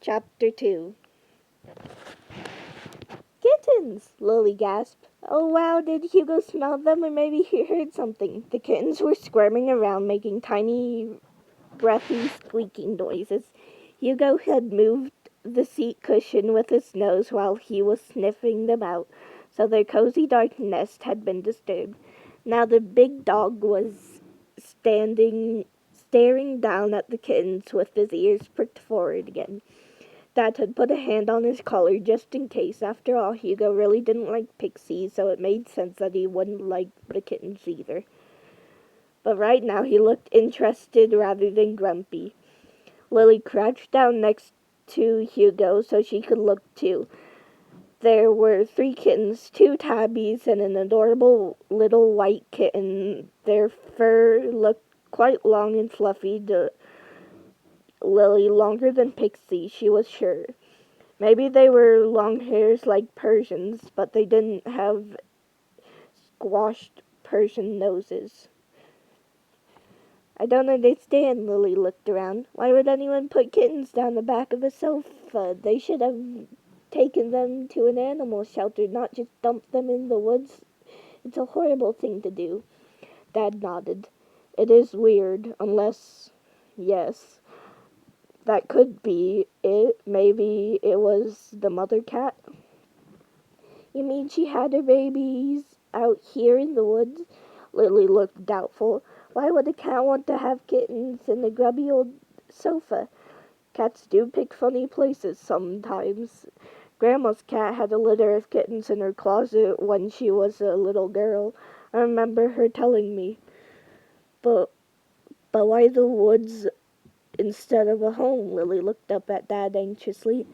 Chapter 2. Kittens! Lily gasped. Oh wow, did Hugo smell them or maybe he heard something? The kittens were squirming around, making tiny, breathy, squeaking noises. Hugo had moved the seat cushion with his nose while he was sniffing them out, so their cozy dark nest had been disturbed. Now the big dog was staring down at the kittens with his ears pricked forward again. Dad had put a hand on his collar just in case. After all, Hugo really didn't like pixies, so it made sense that he wouldn't like the kittens either. But right now he looked interested rather than grumpy. Lily crouched down next to Hugo so she could look too. There were 3 kittens, 2 tabbies, and an adorable little white kitten. Their fur looked quite long and fluffy to Lily, longer than Pixie, she was sure. Maybe they were long hairs like Persians, but they didn't have squashed Persian noses. I don't understand, Lily looked around. Why would anyone put kittens down the back of a sofa? They should have taken them to an animal shelter, not just dumped them in the woods. It's a horrible thing to do. Dad nodded. It is weird, unless, yes, that could be it. Maybe it was the mother cat. You mean she had her babies out here in the woods? Lily looked doubtful. Why would a cat want to have kittens in a grubby old sofa? Cats do pick funny places sometimes. Grandma's cat had a litter of kittens in her closet when she was a little girl. I remember her telling me. But why the woods instead of a home? Lily looked up at Dad anxiously.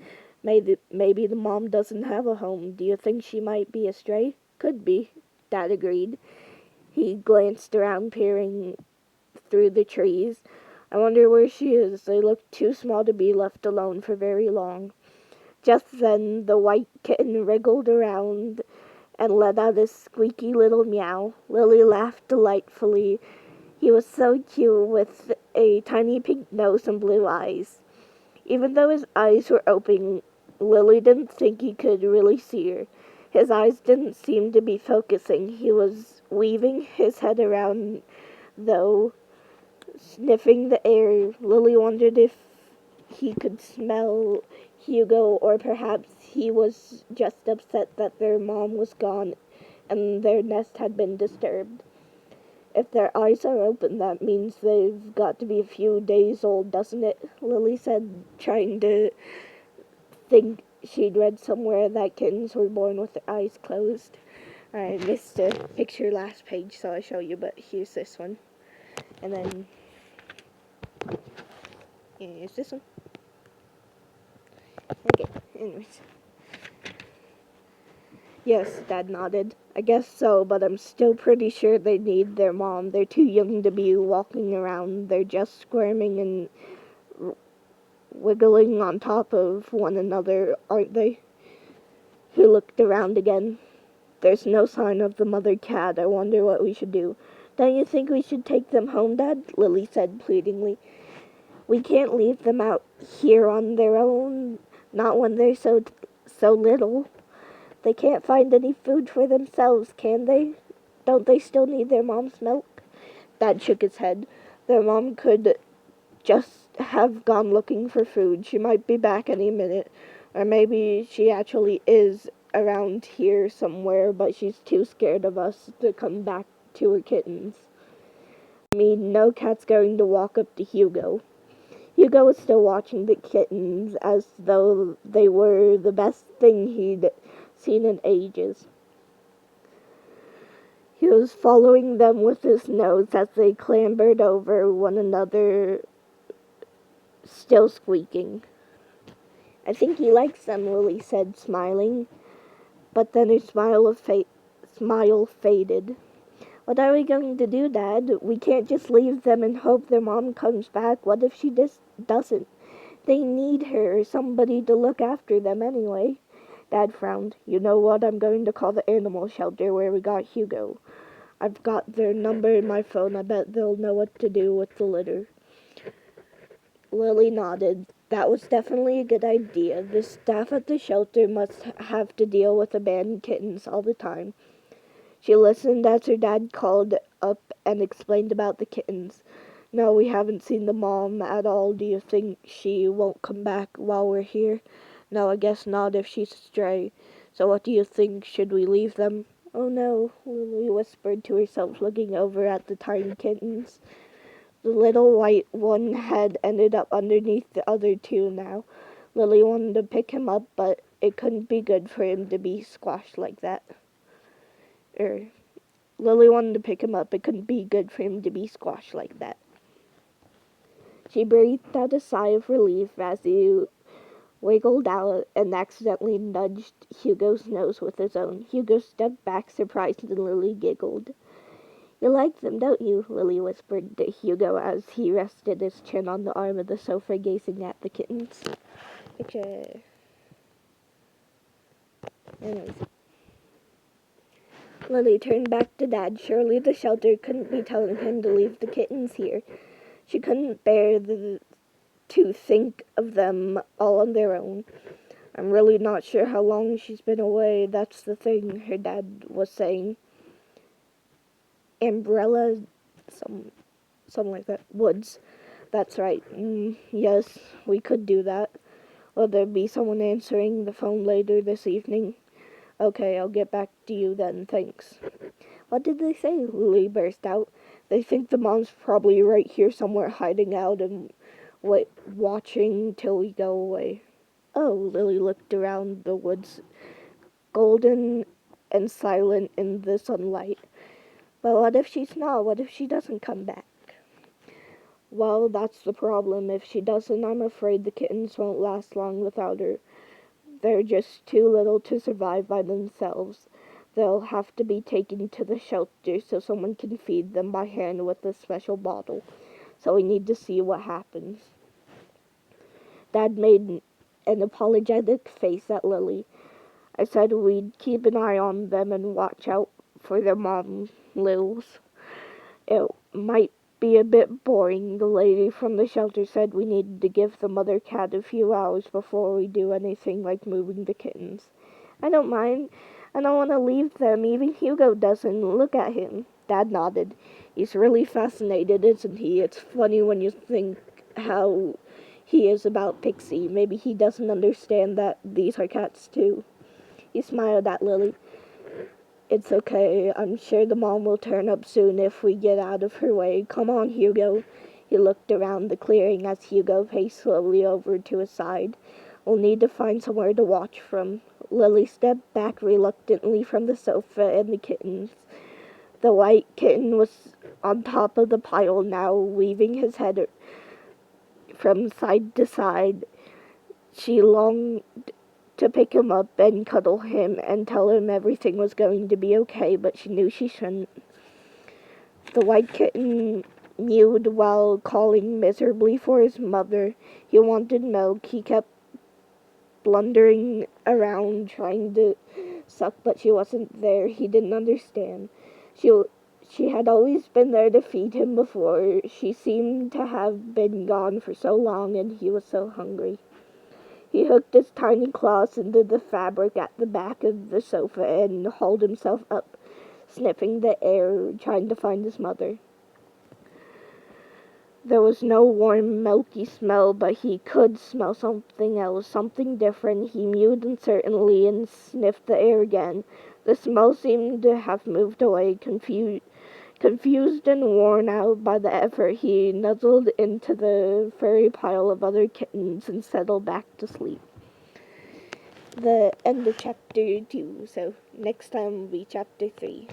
Maybe the mom doesn't have a home. Do you think she might be a stray? Could be, Dad agreed. He glanced around, peering through the trees. I wonder where she is. They look too small to be left alone for very long. Just then, the white kitten wriggled around and let out a squeaky little meow. Lily laughed delightfully. He was so cute with a tiny pink nose and blue eyes. Even though his eyes were open, Lily didn't think he could really see her. His eyes didn't seem to be focusing. He was weaving his head around, though, sniffing the air. Lily wondered if he could smell Hugo, or perhaps he was just upset that their mom was gone and their nest had been disturbed. If their eyes are open, that means they've got to be a few days old, doesn't it? Lily said, trying to think. She'd read somewhere that kittens were born with their eyes closed. I missed a picture last page, so I'll show you, but here's this one. And then here's this one. Okay, anyways. Yes, Dad nodded. I guess so, but I'm still pretty sure they need their mom. They're too young to be walking around. They're just squirming and wiggling on top of one another, aren't they? He looked around again. There's no sign of the mother cat. I wonder what we should do. Don't you think we should take them home, Dad? Lily said pleadingly. We can't leave them out here on their own, not when they're so little. They can't find any food for themselves, can they? Don't they still need their mom's milk? Dad shook his head. Their mom could just have gone looking for food. She might be back any minute. Or maybe she actually is around here somewhere, but she's too scared of us to come back to her kittens. I mean, no cat's going to walk up to Hugo. Hugo was still watching the kittens as though they were the best thing he'd seen in ages. He was following them with his nose as they clambered over one another, still squeaking. I think he likes them, Lily said, smiling. But then her smile faded. What are we going to do, Dad? We can't just leave them and hope their mom comes back. What if she just doesn't? They need her or somebody to look after them anyway. Dad frowned. You know what? I'm going to call the animal shelter where we got Hugo. I've got their number in my phone. I bet they'll know what to do with the litter. Lily nodded. That was definitely a good idea. The staff at the shelter must have to deal with abandoned kittens all the time. She listened as her dad called up and explained about the kittens. No, we haven't seen the mom at all. Do you think she won't come back while we're here? No, I guess not if she's a stray. So what do you think? Should we leave them? Oh no, Lily whispered to herself, looking over at the tiny kittens. The little white one had ended up underneath the other two now. Lily wanted to pick him up, but it couldn't be good for him to be squashed like that. Lily wanted to pick him up. It couldn't be good for him to be squashed like that. She breathed out a sigh of relief as he wiggled out and accidentally nudged Hugo's nose with his own. Hugo stepped back, surprised, and Lily giggled. You like them, don't you? Lily whispered to Hugo as he rested his chin on the arm of the sofa, gazing at the kittens. Anyways. Lily turned back to Dad. Surely the shelter couldn't be telling him to leave the kittens here. She couldn't bear to think of them all on their own. I'm really not sure how long she's been away. That's the thing, her dad was saying. Umbrella, something like that. Woods. That's right. Yes, we could do that. Will there be someone answering the phone later this evening? Okay, I'll get back to you then, thanks. What did they say? Lily burst out. They think the mom's probably right here somewhere hiding out and watching till we go away. Oh, Lily looked around the woods, golden and silent in the sunlight. But what if she's not? What if she doesn't come back? Well, that's the problem. If she doesn't, I'm afraid the kittens won't last long without her. They're just too little to survive by themselves. They'll have to be taken to the shelter so someone can feed them by hand with a special bottle. So we need to see what happens. Dad made an apologetic face at Lily. I said we'd keep an eye on them and watch out for their mom, Lils. It might be a bit boring. The lady from the shelter said we needed to give the mother cat a few hours before we do anything like moving the kittens. I don't mind. I don't want to leave them. Even Hugo doesn't. Look at him. Dad nodded. He's really fascinated, isn't he? It's funny when you think how he is about Pixie. Maybe he doesn't understand that these are cats too. He smiled at Lily. It's okay. I'm sure the mom will turn up soon if we get out of her way. Come on, Hugo. He looked around the clearing as Hugo paced slowly over to his side. We'll need to find somewhere to watch from. Lily stepped back reluctantly from the sofa and the kittens. The white kitten was on top of the pile now, weaving his head from side to side. She longed to pick him up and cuddle him and tell him everything was going to be okay, but she knew she shouldn't. The white kitten mewed while calling miserably for his mother. He wanted milk. He kept blundering around trying to suck, but she wasn't there. He didn't understand. She had always been there to feed him before. She seemed to have been gone for so long, and he was so hungry. He hooked his tiny claws into the fabric at the back of the sofa and hauled himself up, sniffing the air, trying to find his mother. There was no warm, milky smell, but he could smell something else, something different. He mewed uncertainly and sniffed the air again. The smell seemed to have moved away. Confused and worn out by the effort, he nuzzled into the furry pile of other kittens and settled back to sleep. The end of chapter 2, so next time will be chapter 3.